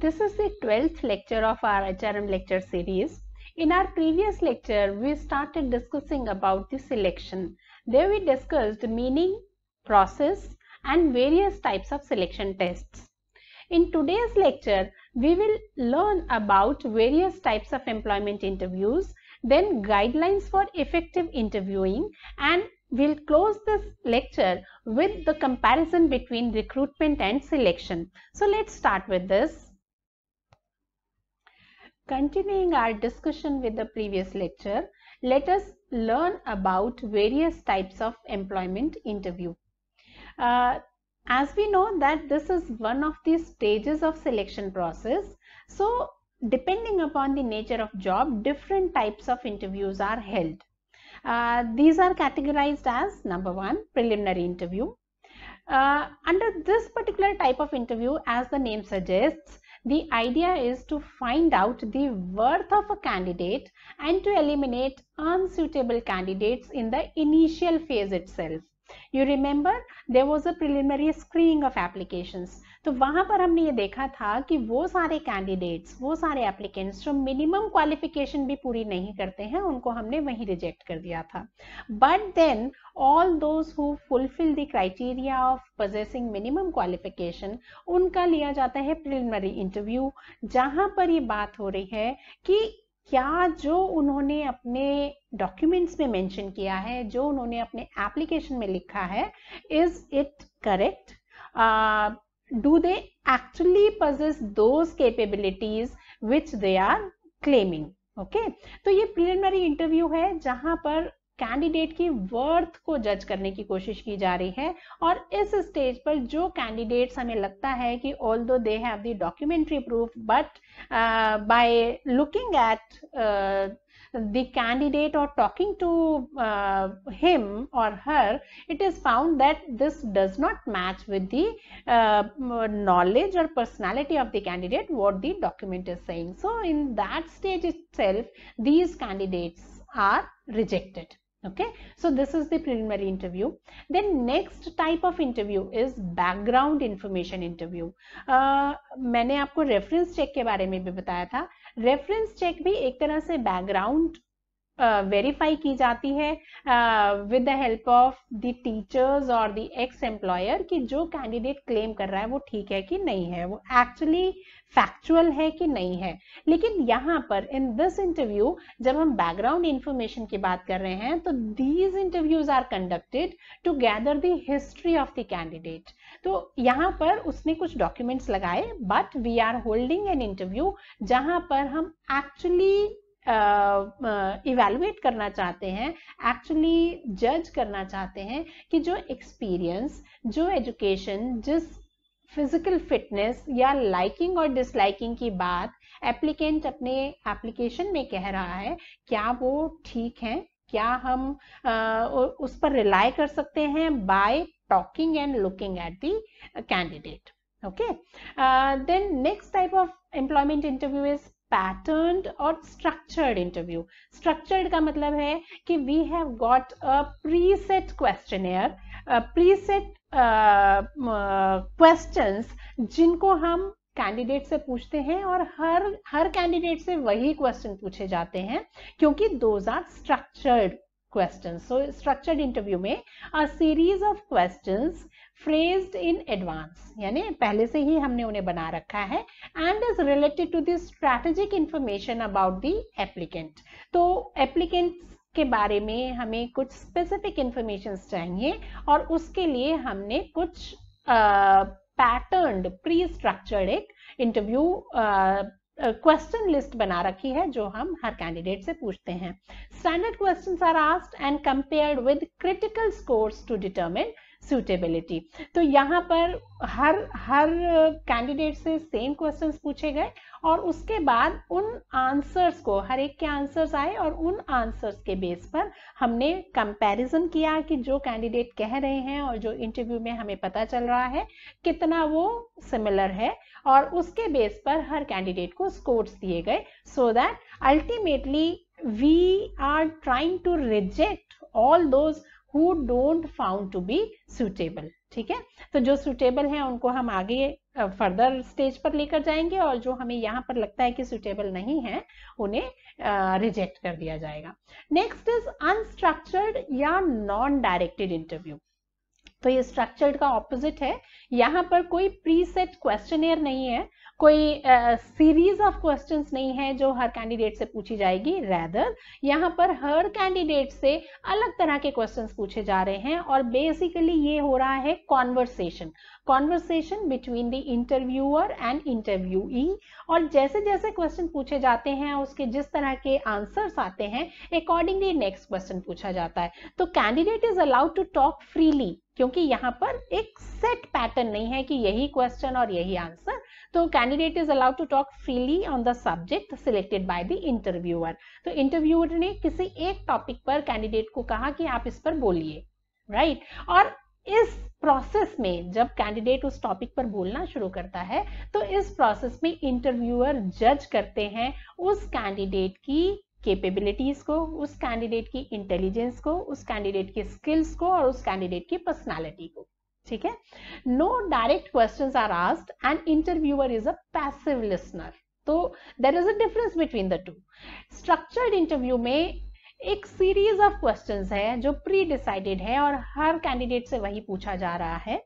This is the 12th lecture of our HRM lecture series. In our previous lecture, we started discussing about the selection. There we discussed meaning, process, and various types of selection tests. In today's lecture, we will learn about various types of employment interviews, then guidelines for effective interviewing, and we'll close this lecture with the comparison between recruitment and selection. So let's start with this. Continuing our discussion with the previous lecture, let us learn about various types of employment interview. As we know that this is one of the stages of selection process, so depending upon the nature of job, different types of interviews are held. These are categorized as number 1, preliminary interview. Under this particular type of interview, as the name suggests, the idea is to find out the worth of a candidate and to eliminate unsuitable candidates in the initial phase itself. You remember there was a preliminary screening of applications. तो वहां पर हमने ये देखा था कि वो सारे कैंडिडेट्स, वो सारे एप्लीकेंट्स जो मिनिमम क्वालिफिकेशन भी पूरी नहीं करते हैं, उनको हमने वहीं रिजेक्ट कर दिया था. But then all those who fulfil the criteria of possessing minimum qualification, उनका लिया जाता है प्रिलिमिनरी इंटरव्यू, जहां पर ये बात हो रही है कि क्या जो उन्होंने अपने डॉक्यूमेंट्स में मेंशन किया है, जो उन्होंने अपने एप्लीकेशन में लिखा है, is it correct? Do they actually possess those capabilities which they are claiming? Okay, तो ये preliminary interview है जहां पर कैंडिडेट की वर्थ को जज करने की कोशिश की जा रही है. और इस स्टेज पर जो कैंडिडेट्स हमें लगता है कि although they have the documentary proof, but by looking at the candidate or talking to him or her, it is found that this does not match with the knowledge or personality of the candidate, what the document is saying. So in that stage itself, these candidates are rejected. Okay, so this is the preliminary interview. Then next type of interview is background information interview. मैंने आपको reference check के बारे में भी बताया था. Reference check भी एक तरह से बैकग्राउंड वेरीफाई की जाती है with the help of the teachers और द एक्स एम्प्लॉयर, कि जो कैंडिडेट क्लेम कर रहा है वो ठीक है कि नहीं है, वो एक्चुअली फैक्चुअल है कि नहीं है. लेकिन यहाँ पर इन दिस इंटरव्यू जब हम बैकग्राउंड इंफॉर्मेशन की बात कर रहे हैं, तो these interviews are conducted to gather the history of the candidate. तो यहाँ पर उसने कुछ डॉक्यूमेंट्स लगाए, but we are holding an interview जहां पर हम एक्चुअली इवैल्यूएट करना चाहते हैं, एक्चुअली जज करना चाहते हैं कि जो एक्सपीरियंस, जो एजुकेशन, जिस फिजिकल फिटनेस या लाइकिंग और डिसलाइकिंग की बात एप्लीकेंट अपने एप्लीकेशन में कह रहा है, क्या वो ठीक है, क्या हम उस पर रिलाई कर सकते हैं by talking and looking at the candidate. Okay, then next type of employment interview is patterned और स्ट्रक्चर्ड इंटरव्यू. स्ट्रक्चर्ड का मतलब है कि we have got a preset questionnaire, preset questions जिनको हम कैंडिडेट से पूछते हैं, और हर कैंडिडेट से वही क्वेश्चन पूछे जाते हैं, क्योंकि those are structured questions. So structured interview में a series of questions phrased in advance, यानी पहले से ही हमने उन्हें बना रखा है, and is related to the strategic information about the applicant. तो applicants के बारे में हमें कुछ specific informations चाहिए, और उसके लिए हमने कुछ patterned pre-structured एक interview क्वेश्चन लिस्ट बना रखी है जो हम हर कैंडिडेट से पूछते हैं. Standard questions are asked and compared with critical scores to determine suitability. तो यहाँ पर हर कैंडिडेट से सेम क्वेश्चंस पूछे गए, और उसके बाद उन आंसर्स को, हर एक के आंसर्स आए, और उन आंसर्स के बेस पर हमने कंपैरिजन किया कि जो कैंडिडेट कह रहे हैं और जो इंटरव्यू में हमें पता चल रहा है कितना वो सिमिलर है, और उसके बेस पर हर कैंडिडेट को स्कोर्स दिए गए, so that ultimately we are trying to reject all those who don't found to be suitable. ठीक है, तो जो suitable है उनको हम आगे फर्दर स्टेज पर लेकर जाएंगे और जो हमें यहाँ पर लगता है कि suitable नहीं है उन्हें रिजेक्ट कर दिया जाएगा. नेक्स्ट इज अनस्ट्रक्चर्ड या नॉन डायरेक्टेड इंटरव्यू. तो ये स्ट्रक्चर्ड का ऑपोजिट है. यहाँ पर कोई प्री सेट क्वेश्चनेयर नहीं है, कोई सीरीज ऑफ क्वेश्चंस नहीं है जो हर कैंडिडेट से पूछी जाएगी. रैदर यहाँ पर हर कैंडिडेट से अलग तरह के क्वेश्चंस पूछे जा रहे हैं और बेसिकली ये हो रहा है conversation between the interviewer and interviewee. और जैसे जैसे क्वेश्चन पूछे जाते हैं उसके जिस तरह के आंसर्स आते हैं अकॉर्डिंगली नेक्स्ट क्वेश्चन पूछा जाता है. तो candidate is allowed to talk freely, क्योंकि यहाँ पर एक सेट पैटर्न नहीं है कि यही क्वेश्चन और यही आंसर. तो candidate is allowed to talk freely on the subject selected by the interviewer. तो इंटरव्यूअर ने किसी एक टॉपिक पर कैंडिडेट को कहा कि आप इस पर बोलिए, राइट. और इस प्रोसेस में जब कैंडिडेट उस टॉपिक पर बोलना शुरू करता है तो इस प्रोसेस में इंटरव्यूअर जज करते हैं उस कैंडिडेट की कैपेबिलिटीज को, उस कैंडिडेट की इंटेलिजेंस को, उस कैंडिडेट की स्किल्स को और उस कैंडिडेट की पर्सनालिटी को. ठीक है. No direct questions are asked and interviewer is a passive listener. तो there is a difference between the two. Structured interview में एक सीरीज ऑफ क्वेश्चंस है जो प्री डिसाइडेड है और हर कैंडिडेट से वही पूछा जा रहा है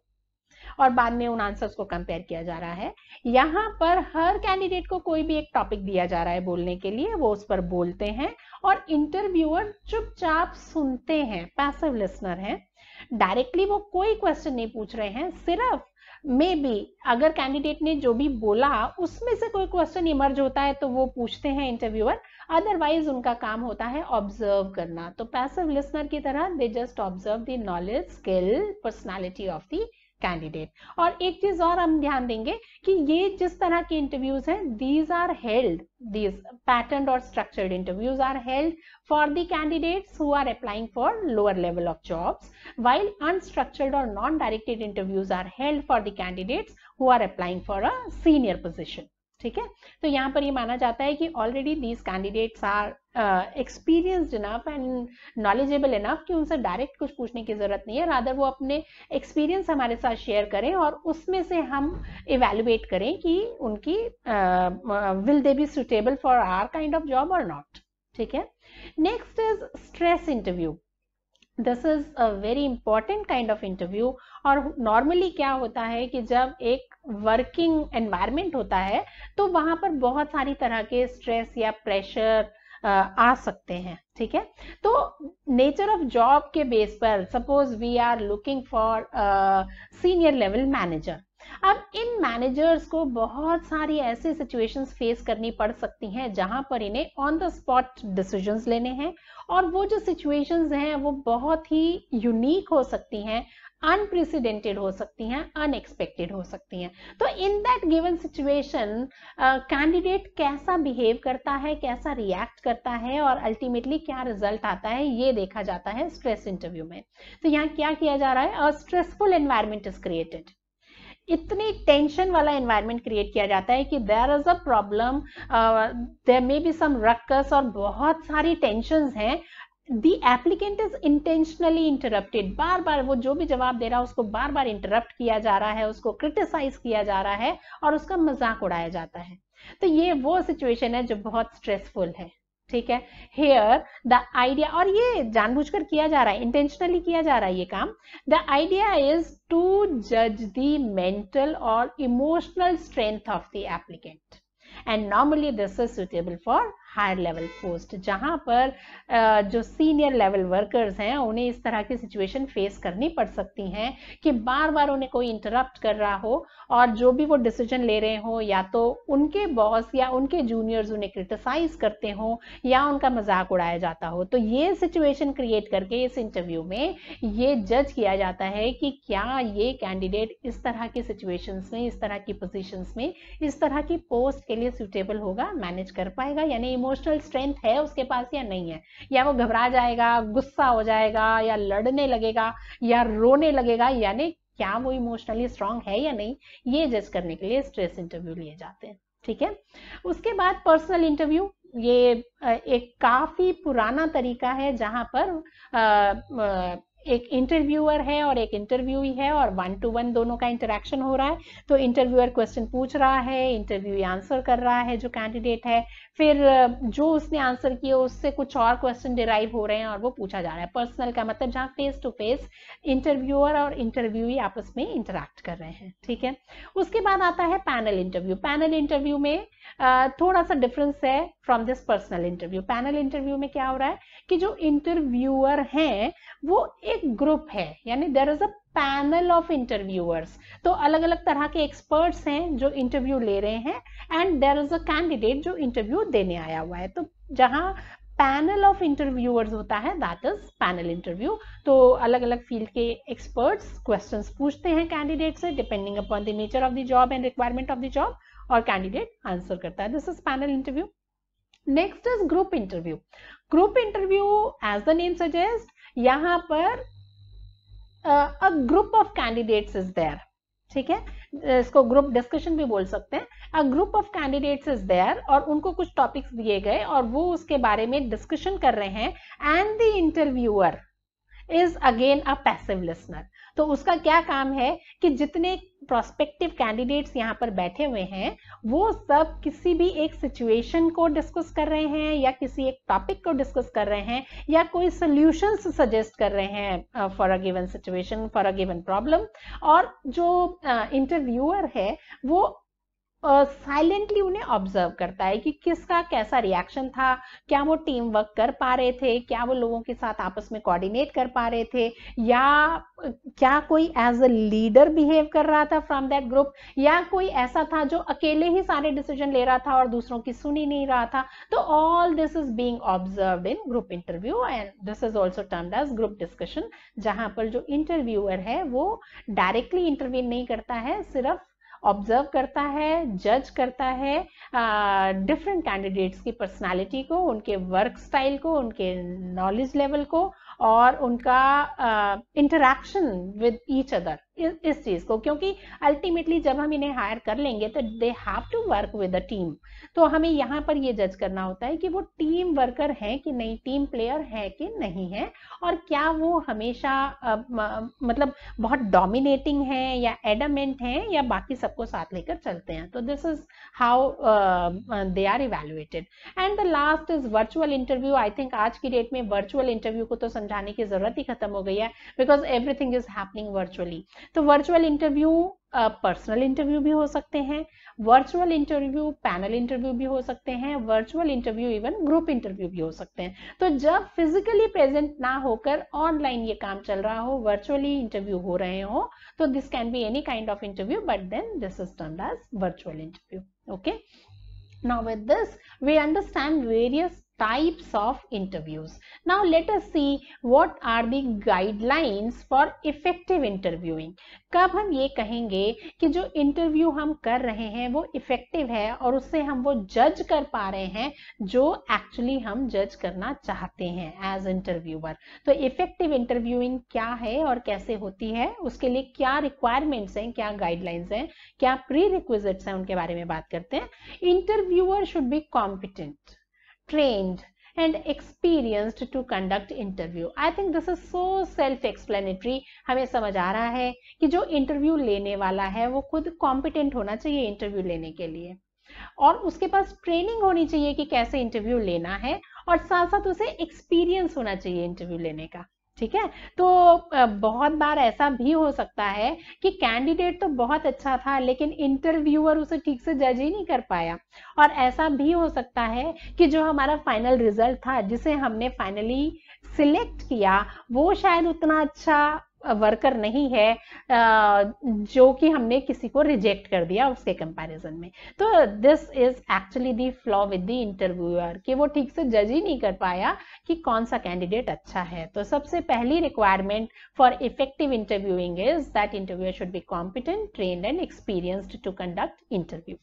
और बाद में उन आंसर्स को कंपेयर किया जा रहा है. यहाँ पर हर कैंडिडेट को कोई भी एक टॉपिक दिया जा रहा है बोलने के लिए, वो उस पर बोलते हैं और इंटरव्यूअर चुपचाप सुनते हैं, पैसिव लिसनर हैं. डायरेक्टली वो कोई क्वेश्चन नहीं पूछ रहे हैं, सिर्फ मे बी अगर कैंडिडेट ने जो भी बोला उसमें से कोई क्वेश्चन इमर्ज होता है तो वो पूछते हैं इंटरव्यूअर, अदरवाइज उनका काम होता है ऑब्जर्व करना. तो पैसिव लिसनर की तरह they just observe the knowledge, skill, personality of the candidate. और एक चीज और हम ध्यान देंगे कि ये जिस तरह के इंटरव्यूज हैं, these are held, these patterned or structured interviews are held for the candidates who are applying for lower level of jobs, while unstructured or non-directed interviews are held for the candidates who are applying for a senior position. ठीक है. तो यहाँ पर ये माना जाता है कि already these candidates are experienced enough and knowledgeable enough कि उनसे डायरेक्ट कुछ पूछने की जरूरत नहीं है. रादर वो अपने एक्सपीरियंस हमारे साथ शेयर करें और उसमें से हम इवेल्युएट करें कि उनकी will they be suitable for our kind of job और नॉट. ठीक है. Next is stress interview. This is a very important kind of interview. और नॉर्मली क्या होता है कि जब एक वर्किंग एनवायरनमेंट होता है तो वहां पर बहुत सारी तरह के स्ट्रेस या प्रेशर आ सकते हैं. ठीक है. तो नेचर ऑफ जॉब के बेस पर suppose we are looking for senior level manager. अब इन मैनेजर्स को बहुत सारी ऐसी सिचुएशंस फेस करनी पड़ सकती हैं जहां पर इन्हें ऑन द स्पॉट डिसीजंस लेने हैं और वो जो सिचुएशंस हैं वो बहुत ही यूनिक हो सकती हैं, अनप्रेसिडेंटेड हो सकती हैं, अनएक्सपेक्टेड हो सकती हैं. तो in that given situation candidate कैसा बिहेव करता है, कैसा रिएक्ट करता है और अल्टीमेटली क्या रिजल्ट आता है, ये देखा जाता है स्ट्रेस इंटरव्यू में. तो यहाँ क्या किया जा रहा है, a stressful environment is created. इतनी टेंशन वाला एनवायरनमेंट क्रिएट किया जाता है कि there is a problem, there may be some ruckus और बहुत सारी टेंशंस हैं. The applicant is intentionally interrupted. बार बार वो जो भी जवाब दे रहा है उसको बार बार इंटरप्ट किया जा रहा है, उसको क्रिटिसाइज किया जा रहा है और उसका मजाक उड़ाया जाता है. तो ये वो सिचुएशन है जो बहुत स्ट्रेसफुल है. ठीक है. हेयर द आइडिया, और ये जानबूझकर किया जा रहा है, इंटेंशनली किया जा रहा है ये काम. द आइडिया इज टू जज द मेंटल और emotional strength of the applicant and normally this is suitable for higher level post. जहां पर जो सीनियर लेवल वर्कर्स हैं उन्हें इस तरह की सिचुएशन फेस करनी पड़ सकती हैं कि बार बार उन्हें कोई इंटरप्ट कर रहा हो और जो भी वो डिसीजन ले रहे हो या तो उनके बॉस या उनके जूनियर्स उन्हें क्रिटिसाइज करते हो या उनका मजाक उड़ाया जाता हो. तो ये सिचुएशन क्रिएट करके इस इंटरव्यू में ये जज किया जाता है कि क्या ये कैंडिडेट इस तरह की सिचुएशंस में, इस तरह की पोजीशंस में, इस तरह की पोस्ट के लिए सुटेबल होगा, मैनेज कर पाएगा, यानी इमोशनल स्ट्रेंथ है उसके पास या नहीं है, या वो घबरा जाएगा, गुस्सा हो जाएगा या लड़ने लगेगा या रोने लगेगा, यानी क्या वो इमोशनली स्ट्रांग है या नहीं, ये जज करने के लिए स्ट्रेस इंटरव्यू लिए जाते हैं. ठीक है. उसके बाद पर्सनल इंटरव्यू. ये एक काफी पुराना तरीका है जहां पर एक इंटरव्यूअर है और एक इंटरव्यूई है और 1 to 1 दोनों का इंटरेक्शन हो रहा है। तो इंटरव्यूअर क्वेश्चन पूछ रहा है, इंटरव्यूई आंसर कर रहा है जो कैंडिडेट है, फिर जो उसने आंसर किया उससे कुछ और क्वेश्चन डिराइव हो रहे हैं और वो पूछा जा रहा है। पर्सनल का मतलब जहाँ फेस टू फेस इंटरव्यूअर और इंटरव्यूई आपस में इंटरेक्ट कर रहे हैं, ठीक है। उसके बाद आता है पैनल इंटरव्यू। पैनल इंटरव्यू में थोड़ा सा डिफरेंस है from this personal interview. Panel interview में क्या हो रहा है कि जो इंटरव्यूअर हैं वो एक ग्रुप है, यानी there is a panel of interviewers. तो अलग अलग तरह के एक्सपर्ट्स हैं जो इंटरव्यू ले रहे हैं and there is a candidate जो इंटरव्यू देने आया हुआ है। तो जहां पैनल ऑफ इंटरव्यूअर्स होता है दैट इज पैनल इंटरव्यू। तो अलग अलग फील्ड के एक्सपर्ट्स क्वेश्चंस पूछते हैं कैंडिडेट से depending upon the nature of the job and requirement of the job, और कैंडिडेट आंसर करता है। This is panel interview. Next is group interview. Group interview as the name suggest, यहाँ पर a group of candidates is there, ठीक है, इसको group discussion भी बोल सकते हैं। A group of candidates is there और उनको कुछ टॉपिक्स दिए गए और वो उसके बारे में डिस्कशन कर रहे हैं and the interviewer is again a passive listener. तो उसका क्या काम है कि जितने प्रोस्पेक्टिव कैंडिडेट्स यहाँ पर बैठे हुए हैं वो सब किसी भी एक सिचुएशन को डिस्कस कर रहे हैं या किसी एक टॉपिक को डिस्कस कर रहे हैं या कोई सॉल्यूशंस सजेस्ट कर रहे हैं for a given situation, for a given problem. और जो इंटरव्यूअर है वो साइलेंटली उन्हें ऑब्जर्व करता है कि किसका कैसा रिएक्शन था, क्या वो टीम वर्क कर पा रहे थे, क्या वो लोगों के साथ आपस में कोऑर्डिनेट कर पा रहे थे, या क्या कोई एज अ लीडर बिहेव कर रहा था फ्रॉम दैट ग्रुप, या कोई ऐसा था जो अकेले ही सारे डिसीजन ले रहा था और दूसरों की सुन ही नहीं रहा था। तो all this is being observed in group interview and this is also termed age group discussion, जहां पर जो इंटरव्यूअर है वो डायरेक्टली इंटरव्यू नहीं करता है, सिर्फ ऑब्जर्व करता है, जज करता है डिफरेंट कैंडिडेट्स की पर्सनालिटी को, उनके वर्क स्टाइल को, उनके नॉलेज लेवल को और उनका इंटरैक्शन विद ईच अदर, इस चीज को। क्योंकि अल्टीमेटली जब हम इन्हें हायर कर लेंगे तो they have to work with a team. तो हमें यहाँ पर ये जज करना होता है कि वो टीम वर्कर है कि नहीं, टीम प्लेयर है कि नहीं है, और क्या वो हमेशा मतलब बहुत डोमिनेटिंग है या एडमेंट है या बाकी सबको साथ लेकर चलते हैं। तो this is how they are evaluated. And the last is virtual interview. I think आज की डेट में वर्चुअल इंटरव्यू को तो समझाने की जरूरत ही खत्म हो गई है, because everything is happening virtually. तो वर्चुअल इंटरव्यू पर्सनल इंटरव्यू भी हो सकते हैं, वर्चुअल इंटरव्यू पैनल इंटरव्यू भी हो सकते हैं, virtual interview even group interview भी हो सकते हैं। तो जब फिजिकली प्रेजेंट ना होकर ऑनलाइन ये काम चल रहा हो, वर्चुअली इंटरव्यू हो रहे हो, तो this can be any kind of interview, but then this is termed as virtual interview. Okay, now with this we understand various types of interviews. Now let us see what are the guidelines for effective interviewing. कब हम ये कहेंगे कि जो interview हम कर रहे हैं वो इफेक्टिव है और उससे हम वो जज कर पा रहे हैं जो एक्चुअली हम जज करना चाहते हैं एज इंटरव्यूअर। तो इफेक्टिव इंटरव्यूइंग क्या है और कैसे होती है, उसके लिए क्या रिक्वायरमेंट्स हैं, क्या गाइडलाइंस हैं, क्या प्री रिक्विजिट्स हैं, उनके बारे में बात करते हैं। Interviewer should be competent, trained and experienced to conduct interview. I think this is so self-explanatory. हमें समझ आ रहा है कि जो इंटरव्यू लेने वाला है वो खुद कॉम्पिटेंट होना चाहिए इंटरव्यू लेने के लिए, और उसके पास ट्रेनिंग होनी चाहिए कि कैसे इंटरव्यू लेना है, और साथ साथ उसे एक्सपीरियंस होना चाहिए इंटरव्यू लेने का। ठीक है, तो बहुत बार ऐसा भी हो सकता है कि कैंडिडेट तो बहुत अच्छा था लेकिन इंटरव्यूअर उसे ठीक से जज ही नहीं कर पाया, और ऐसा भी हो सकता है कि जो हमारा फाइनल रिजल्ट था, जिसे हमने फाइनली सिलेक्ट किया, वो शायद उतना अच्छा वर्कर नहीं है जो कि हमने किसी को रिजेक्ट कर दिया उसके कंपैरिजन में। तो this is actually the flaw with the interviewer कि वो ठीक से जज ही नहीं कर पाया कि कौन सा कैंडिडेट अच्छा है। तो सबसे पहली requirement for effective interviewing is that interviewer should be competent, trained and experienced to conduct interview.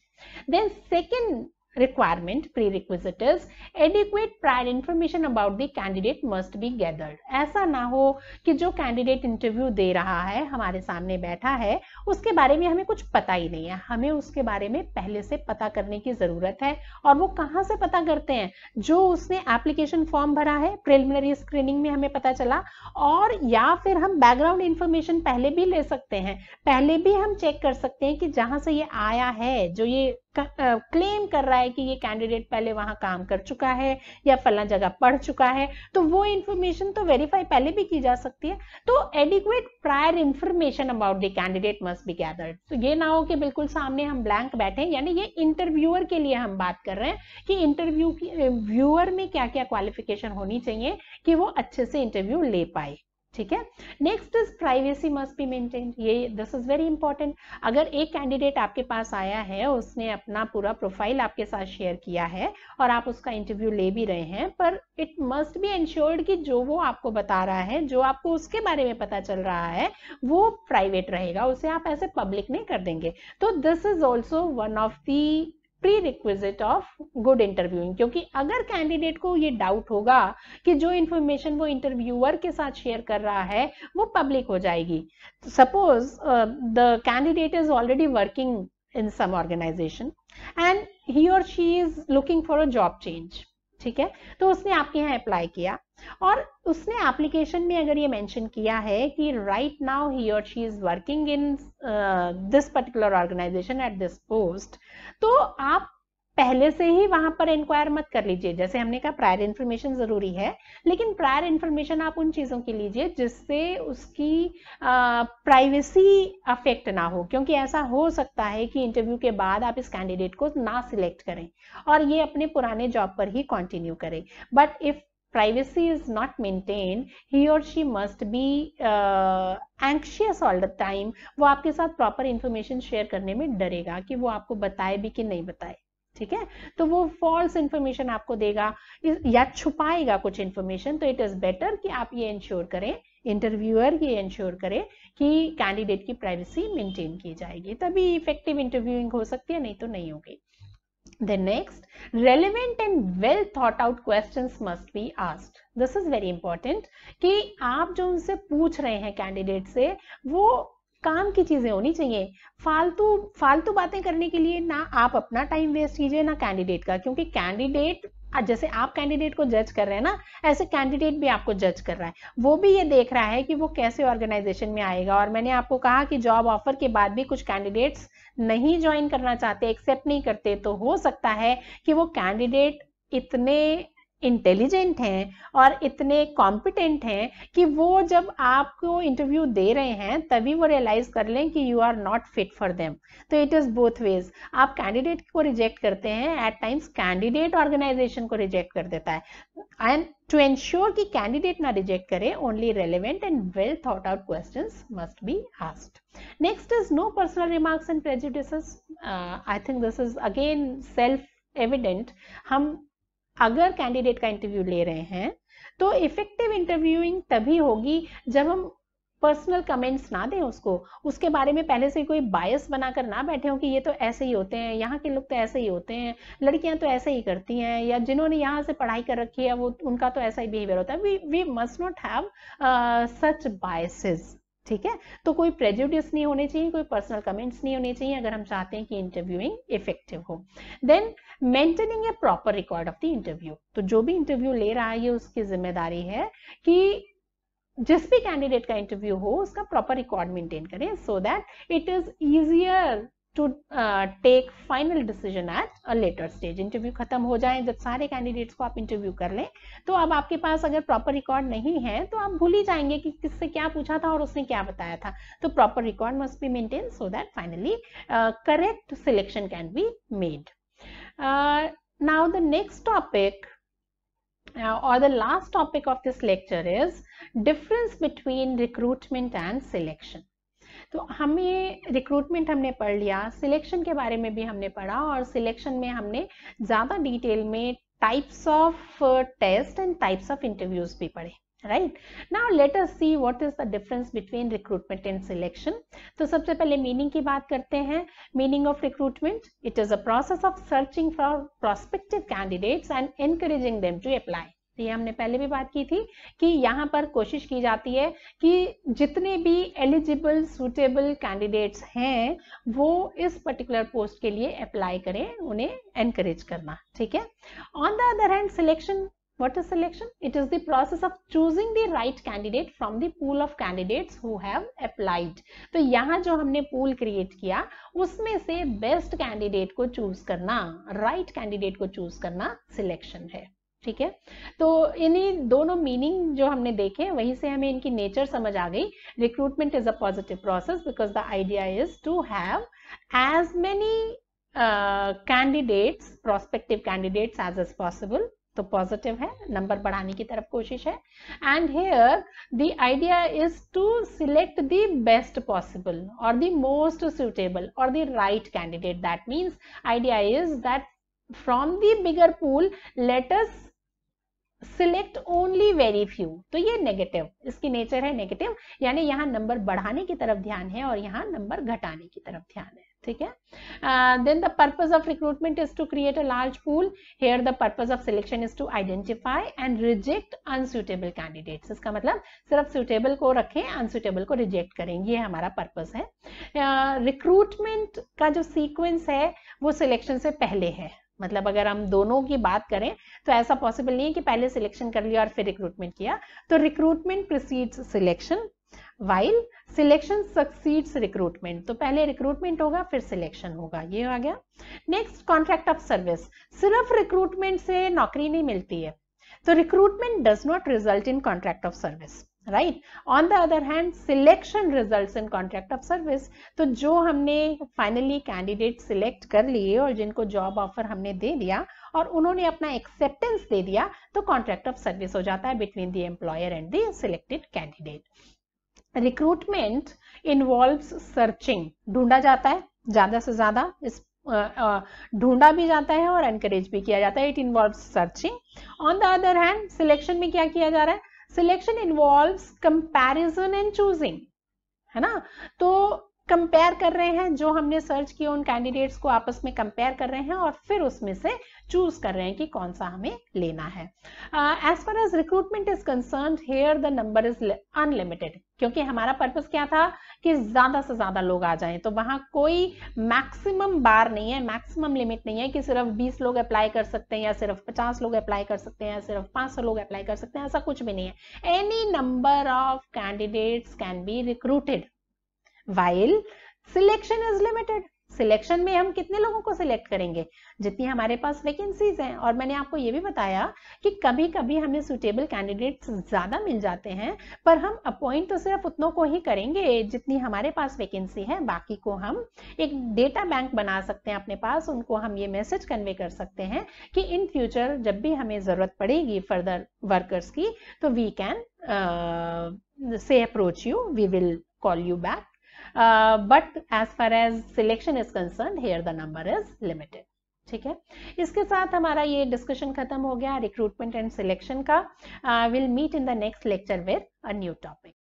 Then second requirement prerequisite is adequate prior information about the candidate must be gathered. ऐसा ना हो कि जो कैंडिडेट इंटरव्यू दे रहा है, हमारे सामने बैठा है, उसके बारे में हमें कुछ पता ही नहीं है. हमें उसके बारे में पहले से पता करने की जरूरत है. और वो कहाँ से पता करते हैं? जो उसने एप्लीकेशन फॉर्म भरा है, प्रिलिमिनरी स्क्रीनिंग में हमें पता चला, और या फिर हम बैकग्राउंड इंफॉर्मेशन पहले भी ले सकते हैं. पहले भी हम चेक कर सकते हैं कि जहां से ये आया है, जो ये क्लेम कर रहा है कि ये कैंडिडेट पहले वहां काम कर चुका है या फला जगह पढ़ चुका है, तो वो इंफॉर्मेशन तो वेरीफाई पहले भी की जा सकती है. तो adequate prior information about the candidate must be gathered. तो ये ना हो कि बिल्कुल सामने हम ब्लैंक बैठे, यानी ये इंटरव्यूअर के लिए हम बात कर रहे हैं कि इंटरव्यू की व्यूअर में क्या क्या क्वालिफिकेशन होनी चाहिए कि वो अच्छे से इंटरव्यू ले पाए. ठीक है. Next is privacy must be maintained. ये दिस इज वेरी इंपॉर्टेंट. अगर एक कैंडिडेट आपके पास आया है, उसने अपना पूरा प्रोफाइल आपके साथ शेयर किया है और आप उसका इंटरव्यू ले भी रहे हैं, पर इट मस्ट बी एंश्योर्ड कि जो वो आपको बता रहा है, जो आपको उसके बारे में पता चल रहा है, वो प्राइवेट रहेगा, उसे आप ऐसे पब्लिक नहीं कर देंगे. तो this is also one of the prerequisite of good interviewing. क्योंकि अगर कैंडिडेट को ये डाउट होगा कि जो इंफॉर्मेशन वो इंटरव्यूअर के साथ शेयर कर रहा है वो पब्लिक हो जाएगी. Suppose the candidate is already working in some organisation and he और she is looking for a job change. ठीक है. तो उसने आपके यहाँ अप्लाई किया और उसने एप्लीकेशन में अगर ये मेंशन किया है कि राइट नाउ ही और she is working in this particular organisation at this post, तो आप पहले से ही वहां पर इंक्वायर मत कर लीजिए. जैसे हमने कहा प्रायर इन्फॉर्मेशन जरूरी है, लेकिन प्रायर इन्फॉर्मेशन आप उन चीजों की लीजिए जिससे उसकी प्राइवेसी अफेक्ट ना हो. क्योंकि ऐसा हो सकता है कि इंटरव्यू के बाद आप इस कैंडिडेट को ना सिलेक्ट करें और ये अपने पुराने जॉब पर ही कंटिन्यू करें. But if privacy is not maintained, he or she must be anxious all the time. वो आपके साथ प्रॉपर इंफॉर्मेशन शेयर करने में डरेगा कि वो आपको बताए भी कि नहीं बताए. ठीक है. तो वो फॉल्स इंफॉर्मेशन आपको देगा या छुपाएगा कुछ इंफॉर्मेशन. तो इट इज बेटर कि आप ये इंश्योर करें, इंटरव्यूअर ये इंश्योर करे कि कैंडिडेट की प्राइवेसी मेंटेन की जाएगी, तभी इफेक्टिव इंटरव्यूइंग हो सकती है, नहीं तो नहीं होगी. Then next, relevant and well thought out questions must be asked. This is very important कि आप जो उनसे पूछ रहे हैं कैंडिडेट से, वो काम की चीजें होनी चाहिए. फालतू बातें करने के लिए ना आप अपना टाइम वेस्ट कीजिए ना कैंडिडेट का. क्योंकि कैंडिडेट, जैसे आप कैंडिडेट को जज कर रहे हैं ना, ऐसे कैंडिडेट भी आपको जज कर रहा है. वो भी ये देख रहा है कि वो कैसे ऑर्गेनाइजेशन में आएगा. और मैंने आपको कहा कि जॉब ऑफर के बाद भी कुछ कैंडिडेट्स नहीं ज्वाइन करना चाहते, एक्सेप्ट नहीं करते. तो हो सकता है कि वो कैंडिडेट इतने इंटेलिजेंट हैं और इतने कॉम्पिटेंट हैं कि वो जब आपको इंटरव्यू दे रहे हैं तभी वो रियलाइज कर लें कि you are not fit for them. तो इट इज बोथ वेज. आप कैंडिडेट को रिजेक्ट करते हैं, एट टाइम्स कैंडिडेट ऑर्गेनाइजेशन को रिजेक्ट कर देता है. एंड टू एंश्योर कि कैंडिडेट ना रिजेक्ट करे, only relevant and well thought out questions must be asked. Next is no personal remarks and prejudices. I think this is again self evident. हम अगर candidate का interview ले रहे हैं तो इफेक्टिव इंटरव्यूइंग तभी होगी जब हम पर्सनल कमेंट्स ना दें उसको, उसके बारे में पहले से कोई बायस बनाकर ना बैठे हो कि ये तो ऐसे ही होते हैं, यहाँ के लोग तो ऐसे ही होते हैं, लड़कियां तो ऐसे ही करती हैं, या जिन्होंने यहाँ से पढ़ाई कर रखी है वो उनका तो ऐसा ही बिहेवियर होता है. We must not have such biases. ठीक है. तो कोई प्रेजुडिस नहीं होने चाहिए, कोई पर्सनल कमेंट्स नहीं होने चाहिए अगर हम चाहते हैं कि इंटरव्यूइंग इफेक्टिव हो. Then maintaining a proper record of the interview. तो जो भी इंटरव्यू ले रहा है ये उसकी जिम्मेदारी है कि जिस भी कैंडिडेट का इंटरव्यू हो उसका प्रॉपर रिकॉर्ड मेंटेन करें, so that it is easier to take final decision at a later stage. Interview खत्म हो जाए, जब सारे कैंडिडेट्स को आप इंटरव्यू कर लें, तो अब आपके पास अगर प्रॉपर रिकॉर्ड नहीं है तो आप भूल ही जाएंगे कि किससे क्या पूछा था और उसने क्या बताया था. तो proper record must be maintain so that finally correct selection can be made. Now the next topic or the last topic of this lecture is difference between recruitment and selection. तो हमें रिक्रूटमेंट हमने पढ़ लिया, selection के बारे में भी हमने पढ़ा और सिलेक्शन में हमने ज्यादा डिटेल में types of test and types of interviews भी पढ़े, right. Now let us see what is the difference between recruitment and selection. तो सबसे पहले मीनिंग की बात करते हैं. Meaning of recruitment, it is a process of searching for prospective candidates and encouraging them to apply. ये हमने पहले भी बात की थी कि यहाँ पर कोशिश की जाती है कि जितने भी एलिजिबल सुटेबल कैंडिडेट्स हैं वो इस पर्टिकुलर पोस्ट के लिए अप्लाई करें, उन्हें एनकरेज करना, ठीक है. On the other hand selection, what is selection? It is the process of choosing the right candidate from the pool of candidates who have applied. तो यहाँ जो हमने pool create किया उसमें से best candidate को choose करना, right candidate को choose करना selection है, ठीक है. तो इन्हीं दोनों मीनिंग जो हमने देखे वहीं से हमें इनकी नेचर समझ आ गई. Recruitment is a positive process because the idea is to have as many candidates, prospective candidates as possible. तो पॉजिटिव है, नंबर बढ़ाने की तरफ कोशिश है. And here the idea is to select the best possible और द मोस्ट सुटेबल और the right candidate. That means idea is that from the bigger pool let us select only very few. तो ये negative, इसकी nature है negative, यानी यहाँ number बढ़ाने की तरफ ध्यान है और यहाँ नंबर घटाने की तरफ ध्यान है, ठीक है. Then the purpose of recruitment is to create a large pool. Here the purpose of selection is to identify and reject unsuitable candidates. इसका मतलब सिर्फ suitable को रखें, unsuitable को reject करें, ये हमारा purpose है. Recruitment का जो sequence है वो selection से पहले है. मतलब अगर हम दोनों की बात करें तो ऐसा पॉसिबल नहीं है कि पहले सिलेक्शन कर लिया और फिर रिक्रूटमेंट किया. तो recruitment precedes selection while selection succeeds recruitment. तो पहले रिक्रूटमेंट होगा फिर सिलेक्शन होगा, ये आ गया. Next contract of service. सिर्फ रिक्रूटमेंट से नौकरी नहीं मिलती है, तो recruitment does not result in contract of service, right. On the other hand selection results in contract of service. तो जो हमने फाइनली कैंडिडेट सिलेक्ट कर लिए और जिनको जॉब ऑफर हमने दे दिया और उन्होंने अपना एक्सेप्टेंस दे दिया तो कॉन्ट्रैक्ट ऑफ सर्विस हो जाता है between the employer and the selected candidate. Recruitment involves searching. ढूंढा जाता है ज्यादा से ज्यादा, इस ढूंढा भी जाता है और एनकरेज भी किया जाता है. It involves searching. On the other hand selection में क्या किया जा रहा है? Selection involves comparison and choosing, है ना. तो कंपेयर कर रहे हैं, जो हमने सर्च किया उन कैंडिडेट्स को आपस में कंपेयर कर रहे हैं और फिर उसमें से चूज कर रहे हैं कि कौन सा हमें लेना है. As far as recruitment is concerned, here the number is unlimited. क्योंकि हमारा पर्पस क्या था कि ज्यादा से ज्यादा लोग आ जाएं, तो वहां कोई मैक्सिमम बार नहीं है, मैक्सिमम लिमिट नहीं है कि सिर्फ 20 लोग अप्लाई कर सकते हैं या सिर्फ 50 लोग अप्लाई कर सकते हैं या सिर्फ 500 लोग अप्लाई कर सकते हैं, ऐसा कुछ भी नहीं है. Any number of candidates can be recruited while selection is limited. Selection में हम कितने लोगों को सिलेक्ट करेंगे? जितनी हमारे पास वैकेंसीज हैं. और मैंने आपको ये भी बताया कि कभी कभी हमें सुटेबल कैंडिडेट्स ज्यादा मिल जाते हैं, पर हम अपॉइंट तो सिर्फ उतनों को ही करेंगे जितनी हमारे पास वैकेंसी है. बाकी को हम एक डेटा बैंक बना सकते हैं अपने पास, उनको हम ये मैसेज कन्वे कर सकते हैं कि इन फ्यूचर जब भी हमें जरूरत पड़ेगी फर्दर वर्कर्स की, तो we can say approach you, we will call you back. But as far as selection is concerned, here the number is limited. ठीक है. इसके साथ हमारा ये डिस्कशन खत्म हो गया रिक्रूटमेंट एंड सिलेक्शन का. We'll meet in the next lecture with a new topic.